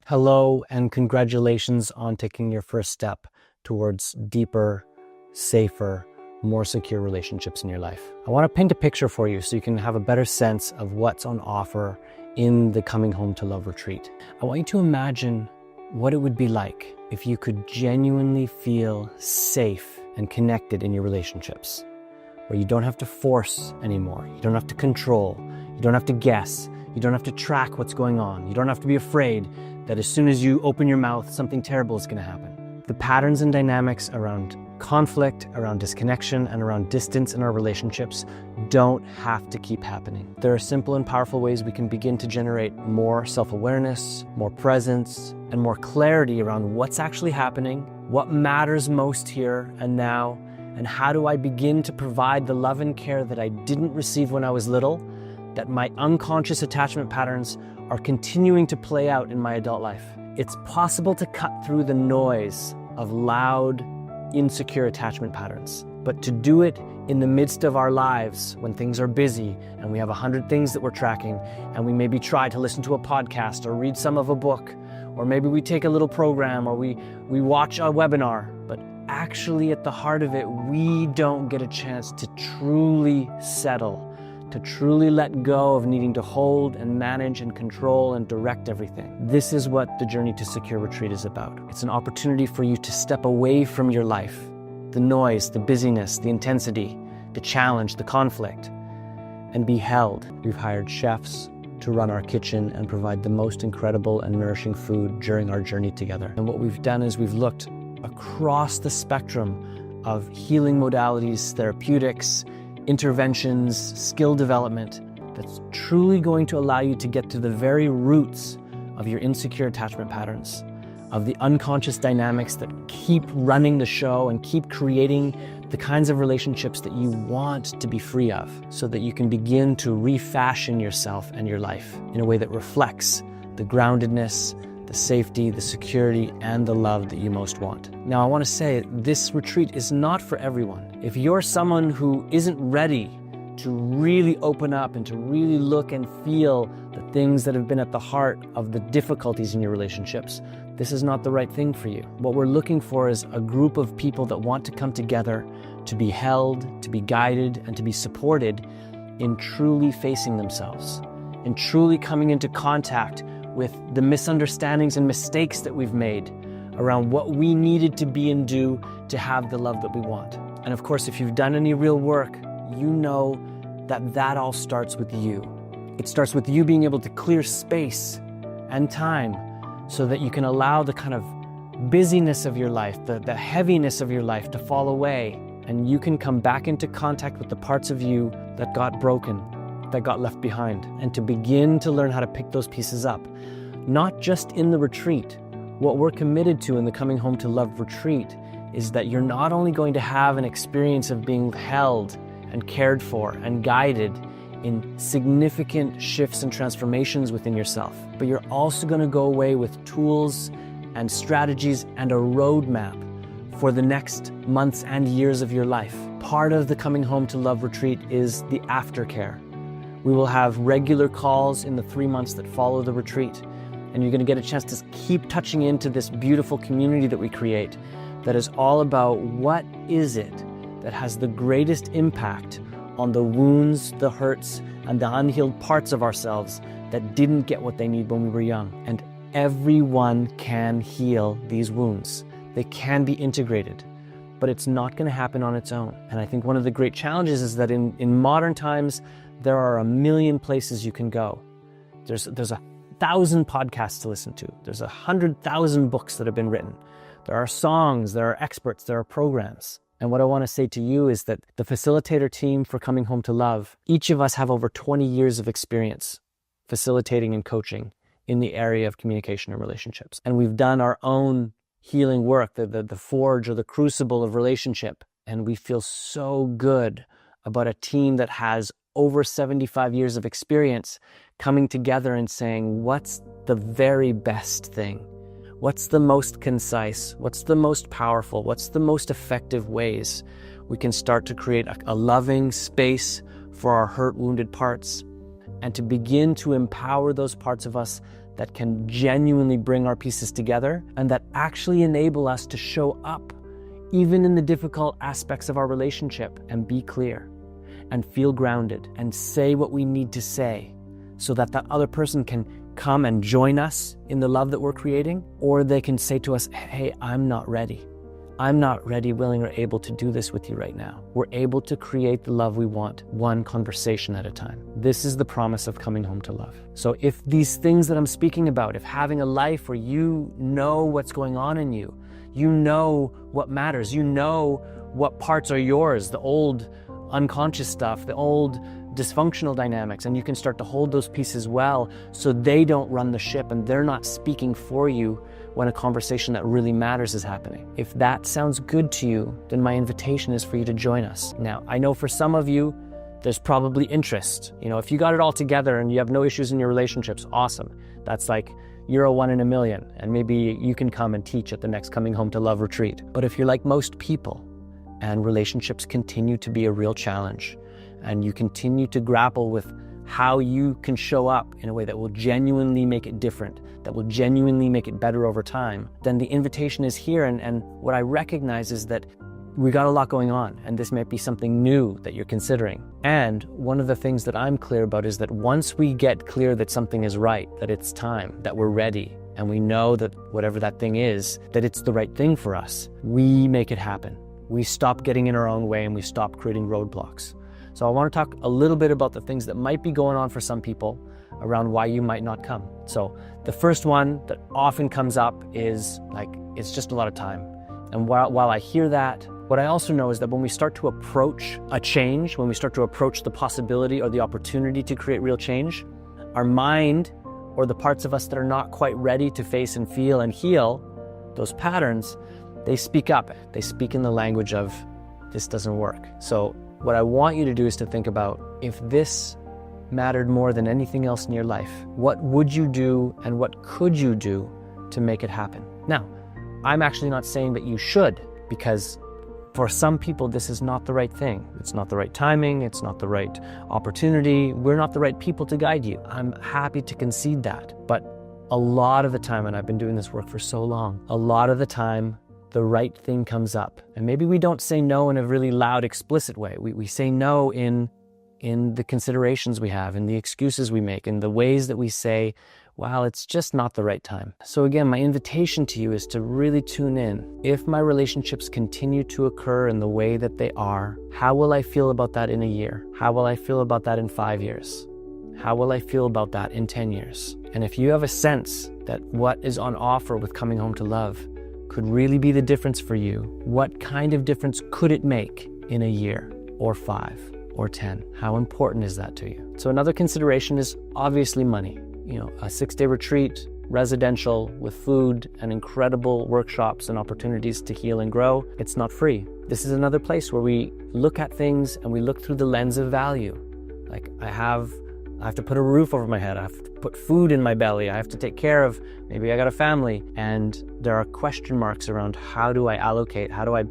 Hello, and congratulations on taking your first step towards deeper, safer, more secure relationships in your life. I want to paint a picture for you so you can have a better sense of what's on offer in the Coming Home to Love retreat. I want you to imagine what it would be like if you could genuinely feel safe and connected in your relationships, where you don't have to force anymore, you don't have to control, you don't have to guess, you don't have to track what's going on, you don't have to be afraid that as soon as you open your mouth, something terrible is going to happen. The patterns and dynamics around conflict, around disconnection, and around distance in our relationships don't have to keep happening. There are simple and powerful ways we can begin to generate more self-awareness, more presence, and more clarity around what's actually happening, what matters most here and now, and how do I begin to provide the love and care that I didn't receive when I was little, that my unconscious attachment patterns are continuing to play out in my adult life. It's possible to cut through the noise of loud, insecure attachment patterns, but to do it in the midst of our lives when things are busy and we have 100 things that we're tracking, and we maybe try to listen to a podcast or read some of a book, or maybe we take a little program, or we watch a webinar, but actually at the heart of it, we don't get a chance to truly settle, to truly let go of needing to hold and manage and control and direct everything. This is what the Journey to Secure Retreat is about. It's an opportunity for you to step away from your life, the noise, the busyness, the intensity, the challenge, the conflict, and be held. We've hired chefs to run our kitchen and provide the most incredible and nourishing food during our journey together. And what we've done is we've looked across the spectrum of healing modalities, therapeutics, interventions, skill development that's truly going to allow you to get to the very roots of your insecure attachment patterns, of the unconscious dynamics that keep running the show and keep creating the kinds of relationships that you want to be free of, so that you can begin to refashion yourself and your life in a way that reflects the groundedness, the safety, the security, and the love that you most want. Now, I want to say this retreat is not for everyone. If you're someone who isn't ready to really open up and to really look and feel the things that have been at the heart of the difficulties in your relationships, this is not the right thing for you. What we're looking for is a group of people that want to come together to be held, to be guided, and to be supported in truly facing themselves, in truly coming into contact with the misunderstandings and mistakes that we've made around what we needed to be and do to have the love that we want. And of course, if you've done any real work, you know that that all starts with you. It starts with you being able to clear space and time so that you can allow the kind of busyness of your life, the heaviness of your life to fall away, and you can come back into contact with the parts of you that got broken, that got left behind, and to begin to learn how to pick those pieces up. Not just in the retreat. What we're committed to in the Coming Home to Love retreat is that you're not only going to have an experience of being held and cared for and guided in significant shifts and transformations within yourself, but you're also going to go away with tools and strategies and a roadmap for the next months and years of your life. Part of the Coming Home to Love retreat is the aftercare. We will have regular calls in the 3 months that follow the retreat, and you're going to get a chance to keep touching into this beautiful community that we create that is all about what is it that has the greatest impact on the wounds, the hurts, and the unhealed parts of ourselves that didn't get what they need when we were young. And everyone can heal these wounds. They can be integrated, but it's not going to happen on its own. And I think one of the great challenges is that in modern times, there are 1 million places you can go. There's 1,000 podcasts to listen to. There's 100,000 books that have been written. There are songs, there are experts, there are programs. And what I want to say to you is that the facilitator team for Coming Home to Love, each of us have over 20 years of experience facilitating and coaching in the area of communication and relationships. And we've done our own healing work, the forge or the crucible of relationship. And we feel so good about a team that has over 75 years of experience coming together and saying, what's the very best thing? What's the most concise? What's the most powerful? What's the most effective ways we can start to create a loving space for our hurt, wounded parts, and to begin to empower those parts of us that can genuinely bring our pieces together and that actually enable us to show up even in the difficult aspects of our relationship and be clear and feel grounded and say what we need to say so that that other person can come and join us in the love that we're creating, or they can say to us, hey, I'm not ready. I'm not ready, willing, or able to do this with you right now. We're able to create the love we want, one conversation at a time. This is the promise of coming home to love. So if these things that I'm speaking about, if having a life where you know what's going on in you, you know what matters, you know what parts are yours, the old unconscious stuff, the old dysfunctional dynamics, and you can start to hold those pieces well so they don't run the ship and they're not speaking for you when a conversation that really matters is happening. If that sounds good to you, then my invitation is for you to join us. Now, I know for some of you, there's probably interest. You know, if you got it all together and you have no issues in your relationships, awesome. That's like you're a 1 in a million, and maybe you can come and teach at the next Coming Home to Love retreat. But if you're like most people and relationships continue to be a real challenge, and you continue to grapple with how you can show up in a way that will genuinely make it different, that will genuinely make it better over time, then the invitation is here. And what I recognize is that we got a lot going on, and this might be something new that you're considering. And one of the things that I'm clear about is that once we get clear that something is right, that it's time, that we're ready, and we know that whatever that thing is, that it's the right thing for us, we make it happen. We stop getting in our own way and we stop creating roadblocks. So I want to talk a little bit about the things that might be going on for some people around why you might not come. So the first one that often comes up is like, it's just a lot of time. And while I hear that, what I also know is that when we start to approach a change, when we start to approach the possibility or the opportunity to create real change, our mind, or the parts of us that are not quite ready to face and feel and heal those patterns, they speak up. They speak in the language of, this doesn't work. So what I want you to do is to think about, if this mattered more than anything else in your life, what would you do and what could you do to make it happen? Now, I'm actually not saying that you should, because for some people, this is not the right thing. It's not the right timing. It's not the right opportunity. We're not the right people to guide you. I'm happy to concede that. But a lot of the time, and I've been doing this work for so long, a lot of the time, the right thing comes up. And maybe we don't say no in a really loud, explicit way. We say no in the considerations we have, in the excuses we make, in the ways that we say, wow, it's just not the right time. So again, my invitation to you is to really tune in. If my relationships continue to occur in the way that they are, how will I feel about that in a year? How will I feel about that in 5 years? How will I feel about that in 10 years? And if you have a sense that what is on offer with Coming Home to Love could really be the difference for you, what kind of difference could it make in a year or 5 or 10? How important is that to you? So another consideration is obviously money. You know, a 6-day retreat, residential, with food and incredible workshops and opportunities to heal and grow, it's not free. This is another place where we look at things and we look through the lens of value. Like I have to put a roof over my head. I have to put food in my belly. I have to take care of, maybe I got a family. And there are question marks around, how do I allocate? How do I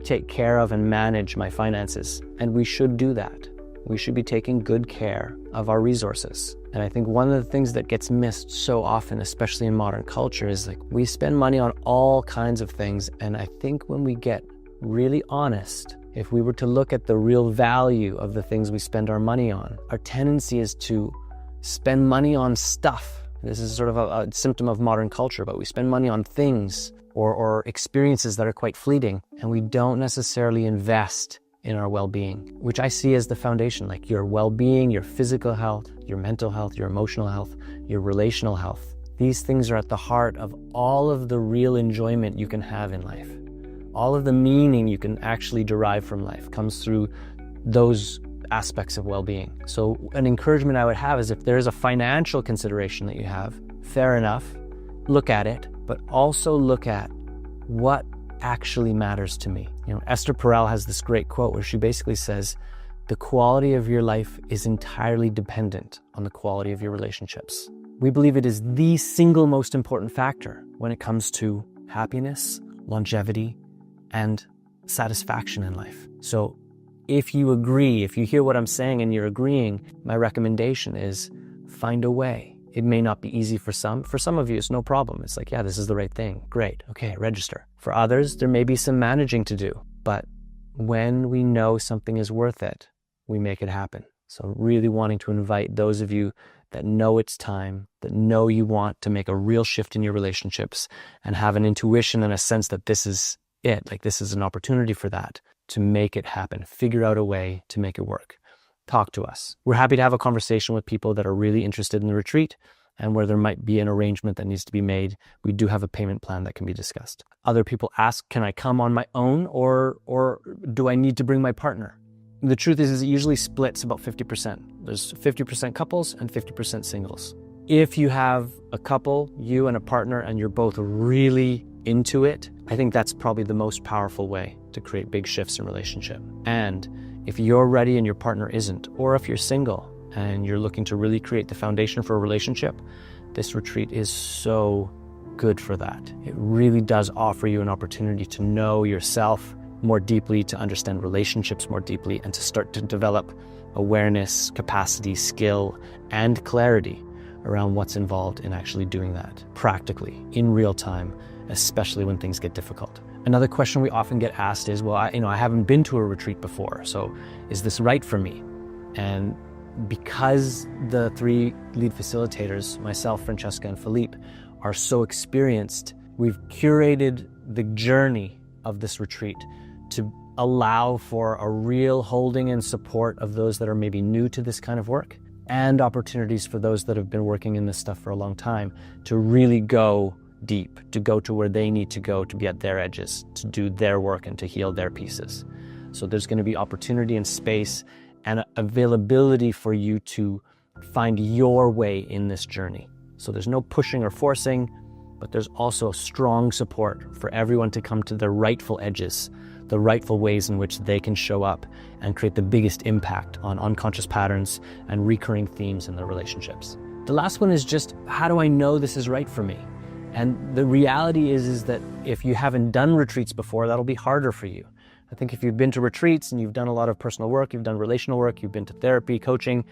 take care of and manage my finances? And we should do that. We should be taking good care of our resources. And I think one of the things that gets missed so often, especially in modern culture, is like we spend money on all kinds of things. And I think when we get really honest, if we were to look at the real value of the things we spend our money on, our tendency is to spend money on stuff. This is sort of a symptom of modern culture, but we spend money on things or experiences that are quite fleeting, and we don't necessarily invest in our well-being, which I see as the foundation, like your well-being, your physical health, your mental health, your emotional health, your relational health. These things are at the heart of all of the real enjoyment you can have in life. All of the meaning you can actually derive from life comes through those aspects of well-being. So an encouragement I would have is, if there is a financial consideration that you have, fair enough, look at it, but also look at what actually matters to me. You know, Esther Perel has this great quote where she basically says, the quality of your life is entirely dependent on the quality of your relationships. We believe it is the single most important factor when it comes to happiness, longevity, and satisfaction in life. So if you agree, if you hear what I'm saying and you're agreeing, my recommendation is find a way. It may not be easy for some. For some of you, it's no problem. It's like, yeah, this is the right thing. Great. Okay, register. For others, there may be some managing to do. But when we know something is worth it, we make it happen. So really wanting to invite those of you that know it's time, that know you want to make a real shift in your relationships and have an intuition and a sense that this is it, like this is an opportunity for that, to make it happen. Figure out a way to make it work. Talk to us. We're happy to have a conversation with people that are really interested in the retreat and where there might be an arrangement that needs to be made. We do have a payment plan that can be discussed. Other people ask, can I come on my own or do I need to bring my partner? The truth is it usually splits about 50%. There's 50% couples and 50% singles. If you have a couple, you and a partner, and you're both really into it, I think that's probably the most powerful way to create big shifts in relationship. And if you're ready and your partner isn't, or if you're single and you're looking to really create the foundation for a relationship, this retreat is so good for that. It really does offer you an opportunity to know yourself more deeply, to understand relationships more deeply, and to start to develop awareness, capacity, skill, and clarity around what's involved in actually doing that practically in real time, especially when things get difficult. Another question we often get asked is, well, I haven't been to a retreat before, so is this right for me? And because the three lead facilitators, myself, Francesca, and Philippe, are so experienced, we've curated the journey of this retreat to allow for a real holding and support of those that are maybe new to this kind of work, and opportunities for those that have been working in this stuff for a long time to really go deep, to go to where they need to go to be at their edges, to do their work and to heal their pieces. So there's going to be opportunity and space and availability for you to find your way in this journey. So there's no pushing or forcing, but there's also strong support for everyone to come to their rightful edges, the rightful ways in which they can show up and create the biggest impact on unconscious patterns and recurring themes in their relationships. The last one is just, how do I know this is right for me? And the reality is that if you haven't done retreats before, that'll be harder for you. I think if you've been to retreats and you've done a lot of personal work, you've done relational work, you've been to therapy, coaching,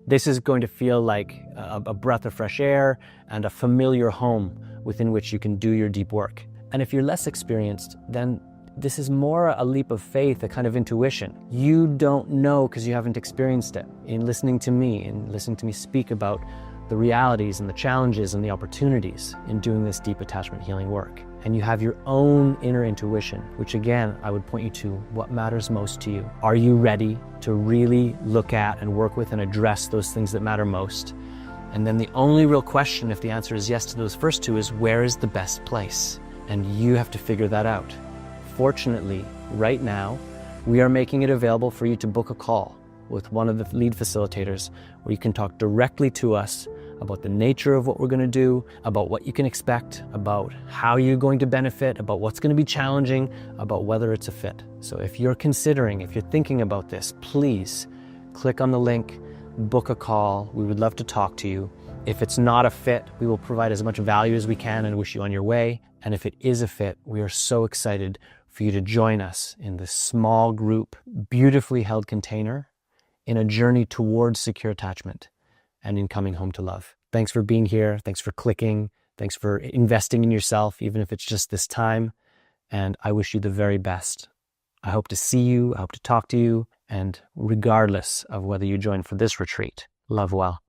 this is going to feel like a breath of fresh air and a familiar home within which you can do your deep work. And if you're less experienced, then this is more a leap of faith, a kind of intuition. You don't know because you haven't experienced it. In listening to me speak about the realities and the challenges and the opportunities in doing this deep attachment healing work. And you have your own inner intuition, which again, I would point you to what matters most to you. Are you ready to really look at and work with and address those things that matter most? And then the only real question, if the answer is yes to those first two, is where is the best place? And you have to figure that out. Fortunately, right now, we are making it available for you to book a call with one of the lead facilitators where you can talk directly to us about the nature of what we're going to do, about what you can expect, about how you're going to benefit, about what's going to be challenging, about whether it's a fit. So if you're thinking about this, please click on the link, book a call. We would love to talk to you. If it's not a fit, we will provide as much value as we can and wish you on your way. And if it is a fit, we are so excited for you to join us in this small group, beautifully held container in a journey towards secure attachment and in coming home to love. Thanks for being here. Thanks for clicking. Thanks for investing in yourself, even if it's just this time. And I wish you the very best. I hope to see you. I hope to talk to you. And regardless of whether you join for this retreat, love well.